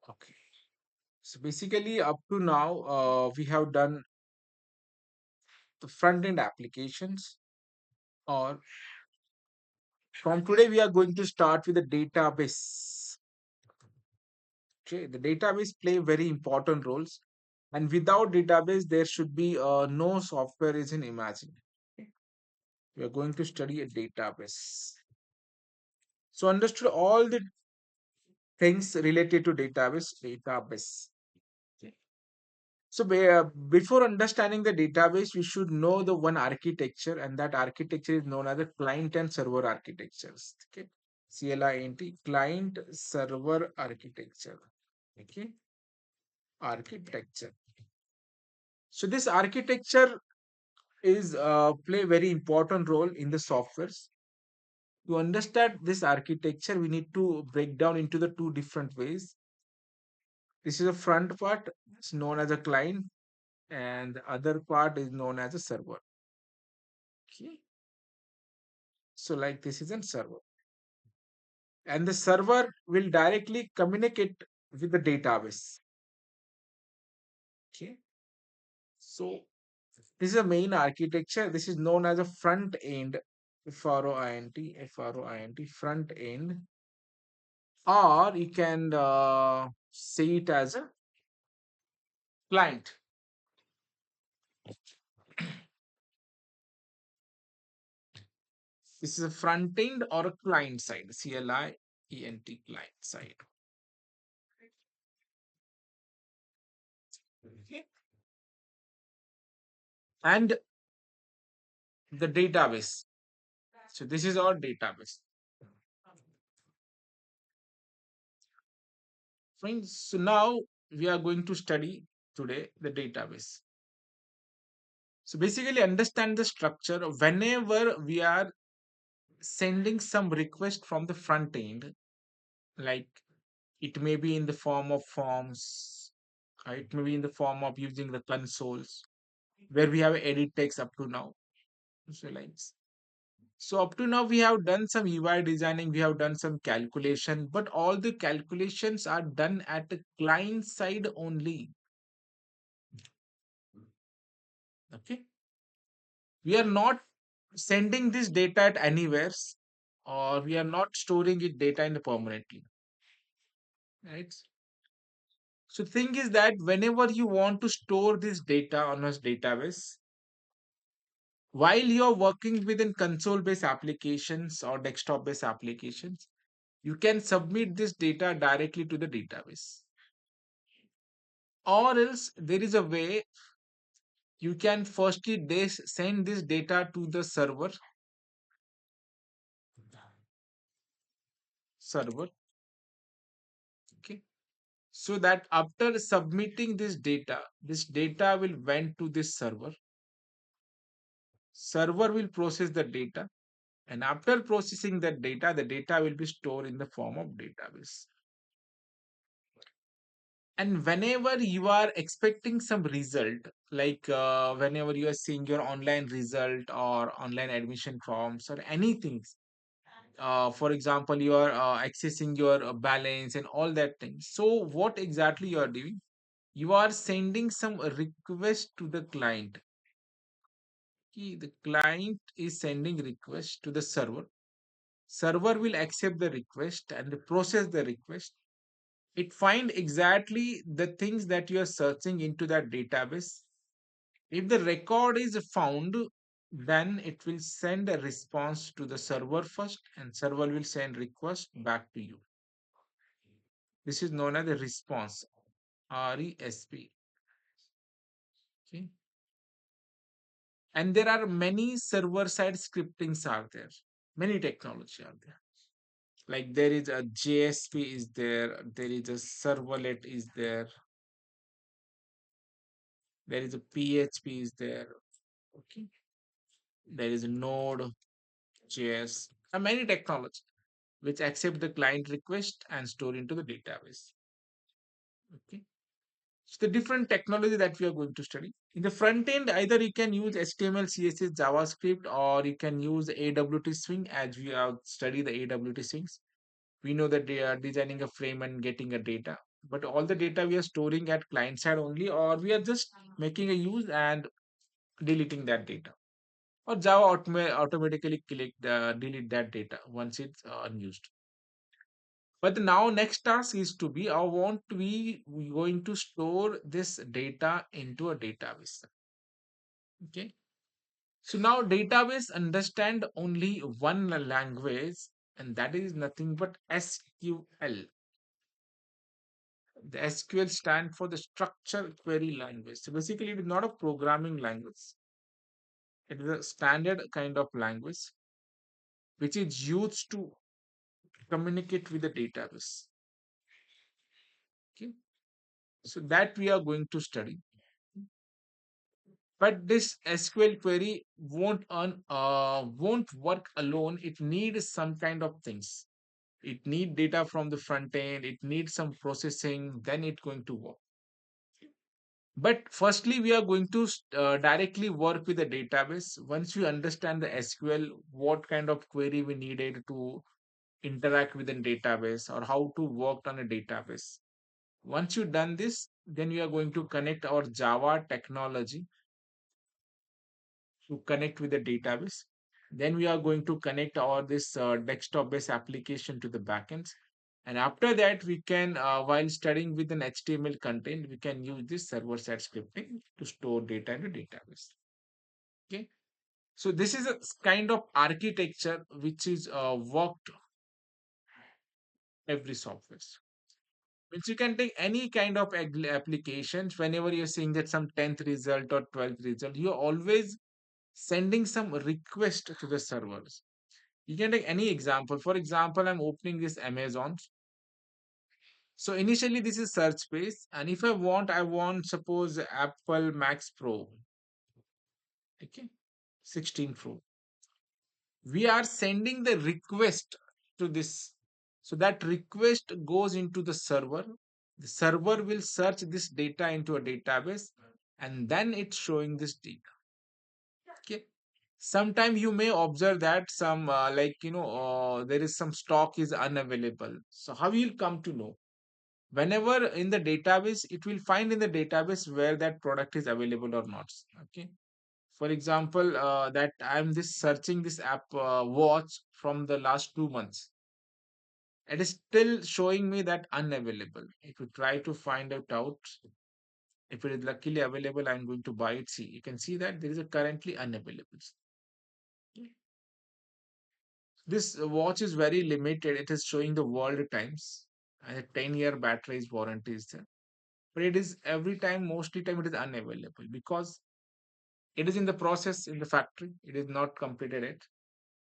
Okay. So basically, up to now, we have done the front end applications. Or from today, we are going to start with the database. Okay, the database play very important roles, and without database, there should be no software is in imagine. Okay. We are going to study a database. So understood all the things related to database. Okay. So before understanding the database, we should know the one architecture, and that architecture is known as the client and server architectures. Okay, CLINT, client server architecture. Okay, architecture. So this architecture is play very important role in the softwares. To understand this architecture, we need to break down into the two different ways. This is a front part, it's known as a client, and the other part is known as a server. Okay, so like this is a server, and the server will directly communicate with the database. Okay, so this is a main architecture. This is known as a front end, FROINT, front end, or you can see it as a client. This is a front end or a client side, CLIENT, client side. Okay. And the database. So this is our database. Fine. So now we are going to study today the database. So basically understand the structure. Whenever we are sending some request from the front end, like it may be in the form of forms, it may be in the form of using the consoles where we have edit text up to now. So like so up to now we have done some UI designing, we have done some calculation, but all the calculations are done at the client side only. Okay. We are not sending this data at anywhere, or we are not storing it data in the permanently. Right. So thing is that whenever you want to store this data on a database, while you are working within console based applications or desktop based applications, you can submit this data directly to the database. Or else there is a way you can firstly send this data to the server. Okay. So that after submitting this data will went to this server will process the data, and after processing that data, the data will be stored in the form of database. And whenever you are expecting some result, like whenever you are seeing your online result or online admission forms or anything, for example, you are accessing your balance and all that thing, so what exactly you are doing, you are sending some request to the client. The client is sending request to the server will accept the request and process the request. It find exactly the things that you are searching into that database. If the record is found, then it will send a response to the server first, and server will send request back to you. This is known as the response, RESP. Okay. And there are many server side scriptings are there. Many technology are there. Like there is a JSP is there, there is a servlet is there is a PHP is there. Okay. There is a Node, JS, and many technology which accept the client request and store into the database. Okay. So the different technology that we are going to study. In the front end, either you can use HTML, CSS, JavaScript, or you can use AWT Swing as we have studied the AWT Swings. We know that they are designing a frame and getting a data. but all the data we are storing at client side only, or we are just making a use and deleting that data, or Java automatically delete that data once it's unused. But the now next task is to be, I want to be going to store this data into a database. Okay. So now database understand only one language, and that is nothing but SQL. The SQL stand for the structure query language. So basically, it is not a programming language. It is a standard kind of language which is used to communicate with the database. Okay. So that we are going to study. But this SQL query won't work alone. It needs some kind of things. It need data from the front end. It needs some processing. Then it's going to work. But firstly, we are going to directly work with the database. Once we understand the SQL, what kind of query we needed to interact with the database or how to work on a database. Once you've done this, then we are going to connect our Java technology to connect with the database. Then we are going to connect our this desktop based application to the backends. And after that, we can, while studying with an HTML content, we can use this server side scripting to store data in the database. Okay. So this is a kind of architecture which is worked every software. Means you can take any kind of applications. Whenever you're seeing that some 10th result or 12th result, you're always sending some request to the servers. You can take any example. For example, I'm opening this Amazon. So initially this is search space, and if I want suppose Apple Max Pro, okay, 16 Pro. We are sending the request to this. So that request goes into the server. The server will search this data into a database, and then it's showing this data. Okay. Sometime you may observe that some there is some stock is unavailable. So how you'll come to know? Whenever in the database, it will find in the database where that product is available or not. Okay. For example, that I'm this searching this app watch from the last 2 months. It is still showing me that unavailable. If you try to find it out, if it is luckily available, I'm going to buy it. See, you can see that there is a currently unavailable. This watch is very limited. It is showing the world times, and a 10-year battery is warranty is there. But it is every time, mostly time, it is unavailable because it is in the process in the factory. It is not completed yet.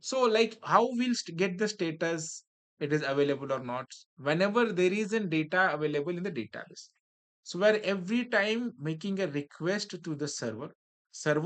So, like, how we'll get the status it is available or not whenever there is a data available in the database. So, where every time making a request to the server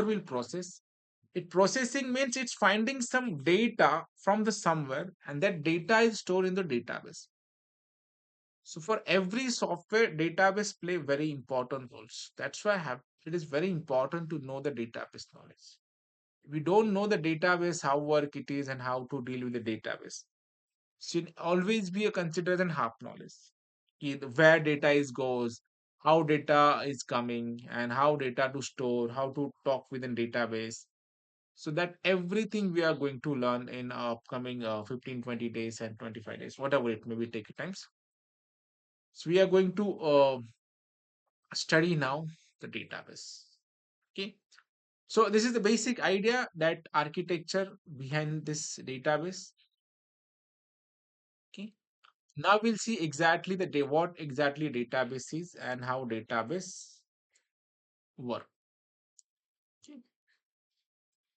will process. It processing means it's finding some data from the somewhere, and that data is stored in the database. So, for every software, database play very important roles. That's why it is very important to know the database knowledge. We don't know the database, how work it is, and how to deal with the database. Should always be a considered and half knowledge. Where data is goes, how data is coming, and how data to store, how to talk within database. So that everything we are going to learn in upcoming 15, 20 days and 25 days, whatever it may be, take times. So we are going to study now the database. Okay. So this is the basic idea that architecture behind this database. Okay. Now we'll see exactly what exactly database is and how database work. Okay.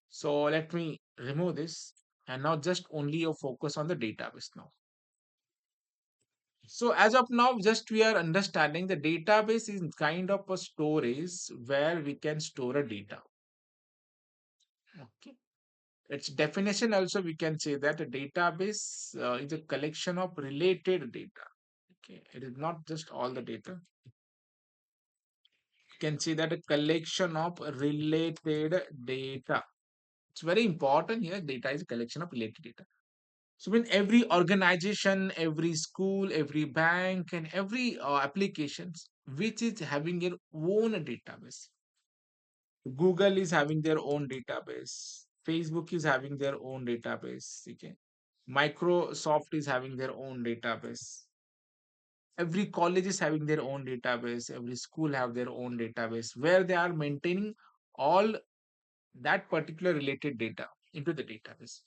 So let me remove this, and now just only your focus on the database now. So as of now, just we are understanding the database is kind of a storage where we can store a data. Okay. Its definition also we can say that a database is a collection of related data. Okay. It is not just all the data. You can see that a collection of related data. It's very important here. Data is a collection of related data. So in every organization, every school, every bank, and every applications which is having their own database. Google is having their own database. Facebook is having their own database. Okay. Microsoft is having their own database. Every college is having their own database. Every school have their own database where they are maintaining all that particular related data into the database.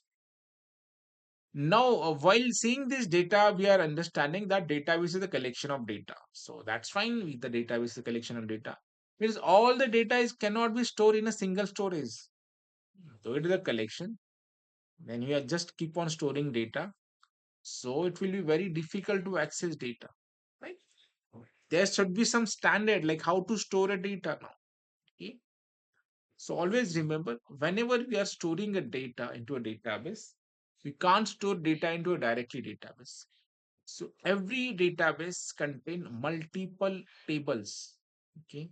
Now, while seeing this data, we are understanding that database is a collection of data. So that's fine. The database is a collection of data. Means all the data is cannot be stored in a single storage. So it is a collection. Then we are just keep on storing data. So it will be very difficult to access data. Right? There should be some standard like how to store a data now. Okay? So always remember, whenever we are storing a data into a database, we can't store data into a directly database. So every database contain multiple tables. Okay.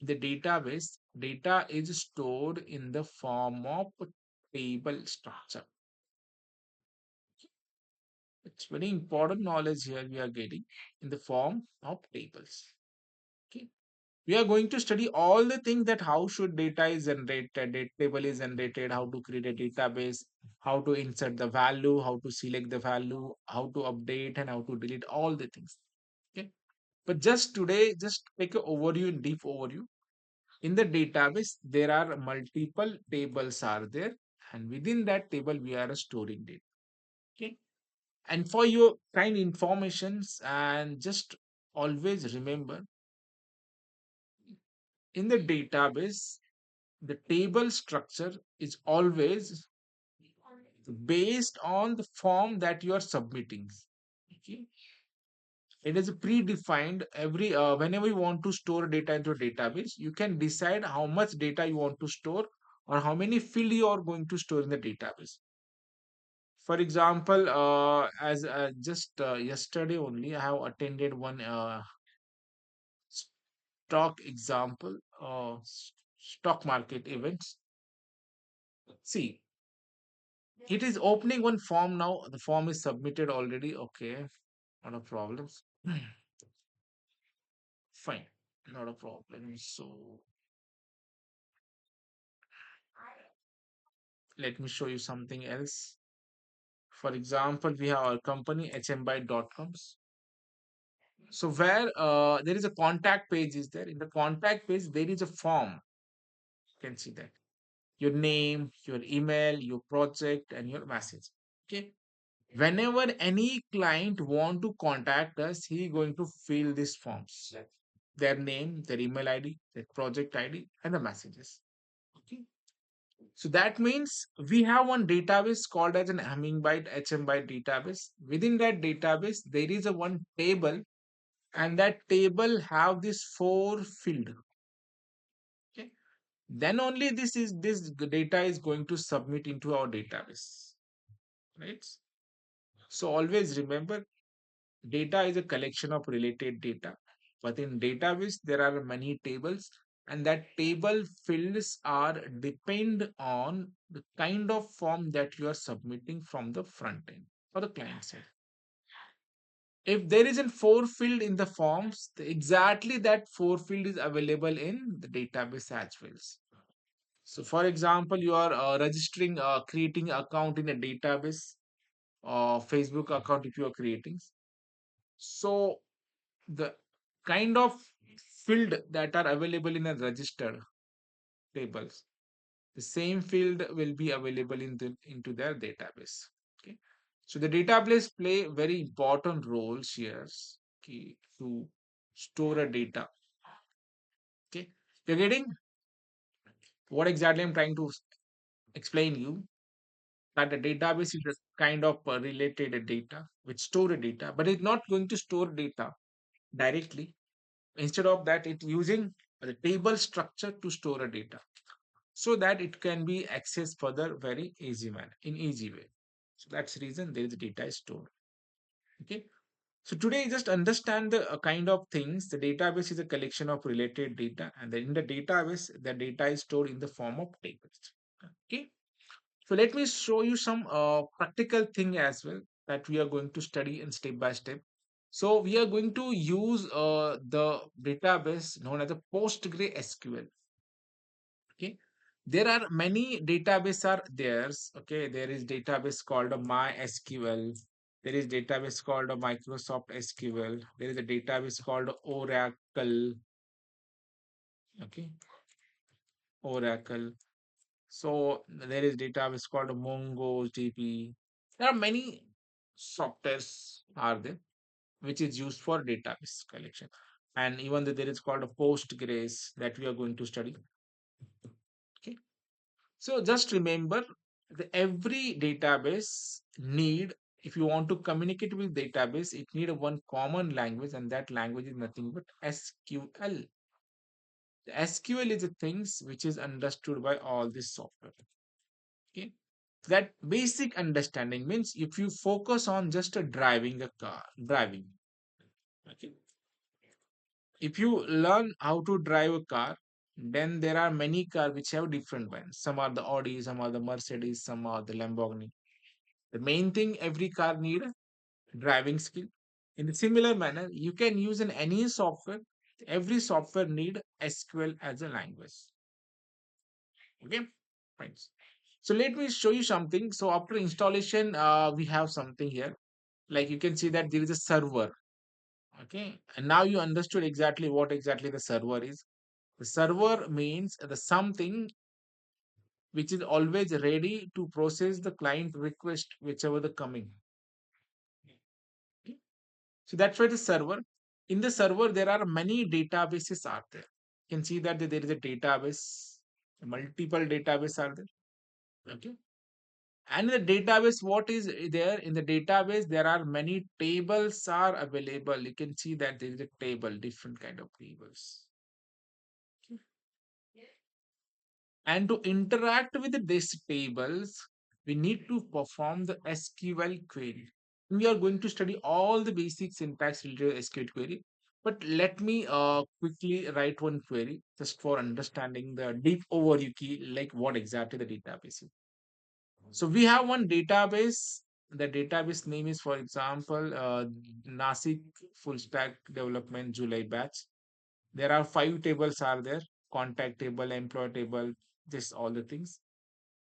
The database data is stored in the form of table structure. It's very important knowledge here we are getting in the form of tables. Okay. We are going to study all the things that how should data is generated, data table is generated, how to create a database, how to insert the value, how to select the value, how to update and how to delete all the things. Okay. But just today, just take an overview, deep overview. In the database, there are multiple tables are there, and within that table, we are storing data. Okay. And for your kind informations, and just always remember in the database, the table structure is always based on the form that you are submitting. Okay. It is predefined every whenever you want to store data into a database, you can decide how much data you want to store or how many field you are going to store in the database. For example, as just yesterday only, I have attended one stock example, stock market events. See, it is opening one form now. The form is submitted already. Okay, not a problem. Fine, not a problem. So let me show you something else. For example, we have our company hmbyte.coms. So where there is a contact page is there. In the contact page, there is a form. You can see that. Your name, your email, your project, and your message. Okay. Whenever any client want to contact us, he going to fill these forms. Their name, their email ID, their project ID, and the messages. Okay. So that means we have one database called as an Hummingbyte HMByte database. Within that database, there is a one table, and that table have this four field. Okay. Then only this data is going to submit into our database. Right. So always remember, data is a collection of related data. But in database, there are many tables, and that table fields are depend on the kind of form that you are submitting from the front end or the client side. If there is a four field in the forms, exactly that four field is available in the database as well. So, for example, you are registering, creating account in a database, Facebook account if you are creating. So the kind of field that are available in a registered tables, the same field will be available in the into their database. Okay. So the database play very important roles here, okay, to store a data. Okay. You're getting what exactly I'm trying to explain you, that the database is a kind of related data which store a data, but it's not going to store data directly. Instead of that, it using the table structure to store a data so that it can be accessed further very easy manner in easy way. So that's the reason there is data is stored. Okay. So today just understand the kind of things. The database is a collection of related data, and then in the database, the data is stored in the form of tables. Okay. So let me show you some practical thing as well that we are going to study in step by step. So we are going to use the database known as the PostgreSQL. Okay, there are many database are theirs. Okay, there is database called a MySQL. There is database called a Microsoft SQL. There is a database called Oracle. Okay, Oracle. So there is database called MongoDB. There are many softwares are there which is used for database collection. And even though there is called a Postgres that we are going to study. Okay. So just remember the every database need, if you want to communicate with database, it need a one common language, and that language is nothing but SQL. The SQL is the things which is understood by all this software. Okay. That basic understanding means if you focus on just a driving a car, driving. Okay. If you learn how to drive a car, then there are many cars which have different ones. Some are the Audi, some are the Mercedes, some are the Lamborghini. The main thing every car need driving skill. In a similar manner, you can use in any software. Every software need SQL as a language. Okay, fine. So let me show you something. So after installation, we have something here. Like you can see that there is a server. Okay, and now you understood exactly what exactly the server is. The server means the something which is always ready to process the client request, whichever the coming. Okay? So that's why the server. In the server, there are many databases are there. You can see that there is a database, multiple database are there. Okay. And in the database, what is there? In the database, there are many tables are available. You can see that there is a table, different kind of tables. Okay. And to interact with these tables, we need to perform the SQL query. We are going to study all the basic syntax related to SQL query. But let me quickly write one query just for understanding the deep overview key, like what exactly the database is. So we have one database. The database name is, for example, Nasik Full Stack Development July batch. There are five tables are there: contact table, employee table, this all the things.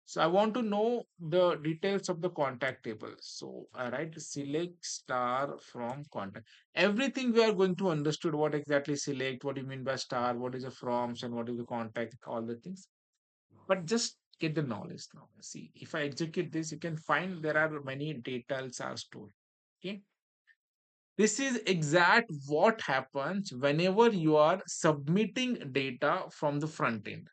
So I want to know the details of the contact table. So I write select star from contact. Everything we are going to understood what exactly select, what do you mean by star, what is the froms, and what is the contact, all the things. But just get the knowledge now. See, if I execute this, you can find there are many details are stored. Okay. This is exact what happens whenever you are submitting data from the front end.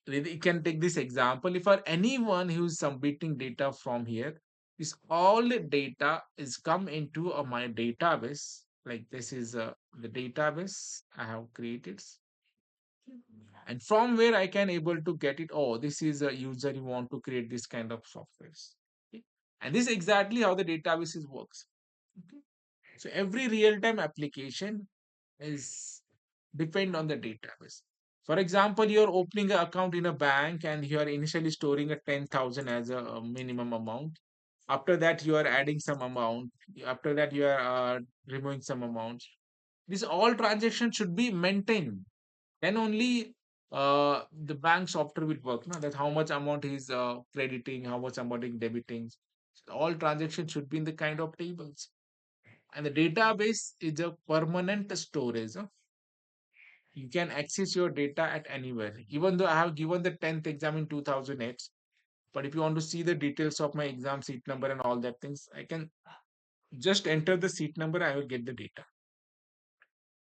You can take this example. If for anyone who is submitting data from here, this all the data is come into my database. Like this is the database I have created, and from where I can able to get it. Oh, this is a user you want to create this kind of softwares. Okay? And this is exactly how the database is works. Okay? So every real-time application is depend on the database. For example, you're opening an account in a bank and you are initially storing a 10,000 as a minimum amount. After that, you are adding some amount. After that, you are removing some amounts. This all transactions should be maintained. Then only the bank software will work. No? That how much amount is crediting, how much amount is debiting. So all transactions should be in the kind of tables. And the database is a permanent storage. You can access your data at anywhere. Even though I have given the 10th exam in 2000X, but if you want to see the details of my exam seat number and all that things, I can just enter the seat number, I will get the data.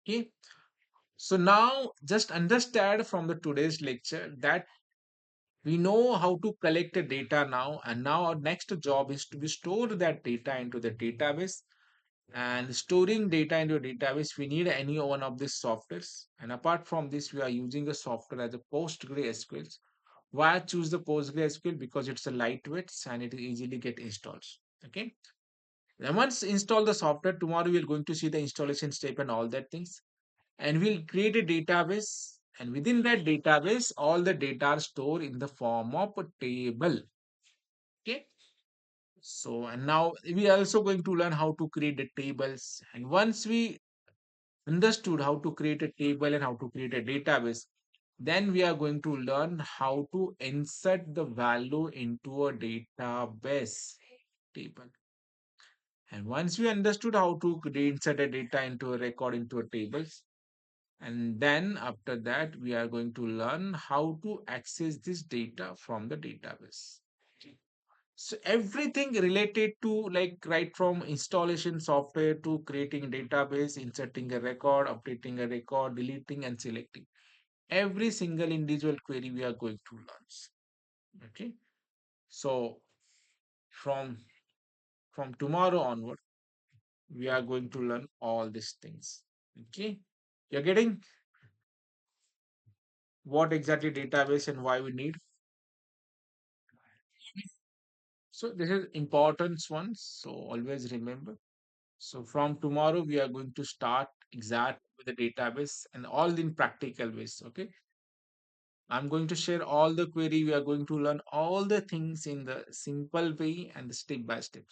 Okay. So now just understand from the today's lecture that we know how to collect the data now, and now our next job is to be store that data into the database. And storing data into a database, we need any one of these softwares. And apart from this, we are using a software as a PostgreSQL. Why I choose the PostgreSQL? Because it's a lightweight and it easily get installed. Okay. Then once install the software, tomorrow we are going to see the installation step and all that things. And we'll create a database. And within that database, all the data are stored in the form of a table. So, and now we are also going to learn how to create the tables. And once we understood how to create a table and how to create a database, then we are going to learn how to insert the value into a database table. And once we understood how to insert a data into a record into a tables, and then after that, we are going to learn how to access this data from the database. So everything related to like right from installation software to creating database, inserting a record, updating a record, deleting and selecting. Every single individual query we are going to learn. Okay. So from from tomorrow onward, we are going to learn all these things. Okay. You're getting what exactly database and why we need. So this is important one. So always remember. So from tomorrow, we are going to start exact with the database and all in practical ways. Okay. I'm going to share all the query. We are going to learn all the things in the simple way and step by step.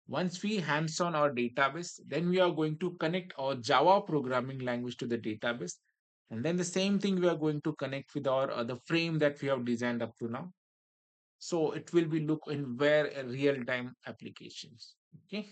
Once we hands on our database, then we are going to connect our Java programming language to the database. And then the same thing we are going to connect with our the frame that we have designed up to now. So it will be look in where a real time applications. Okay.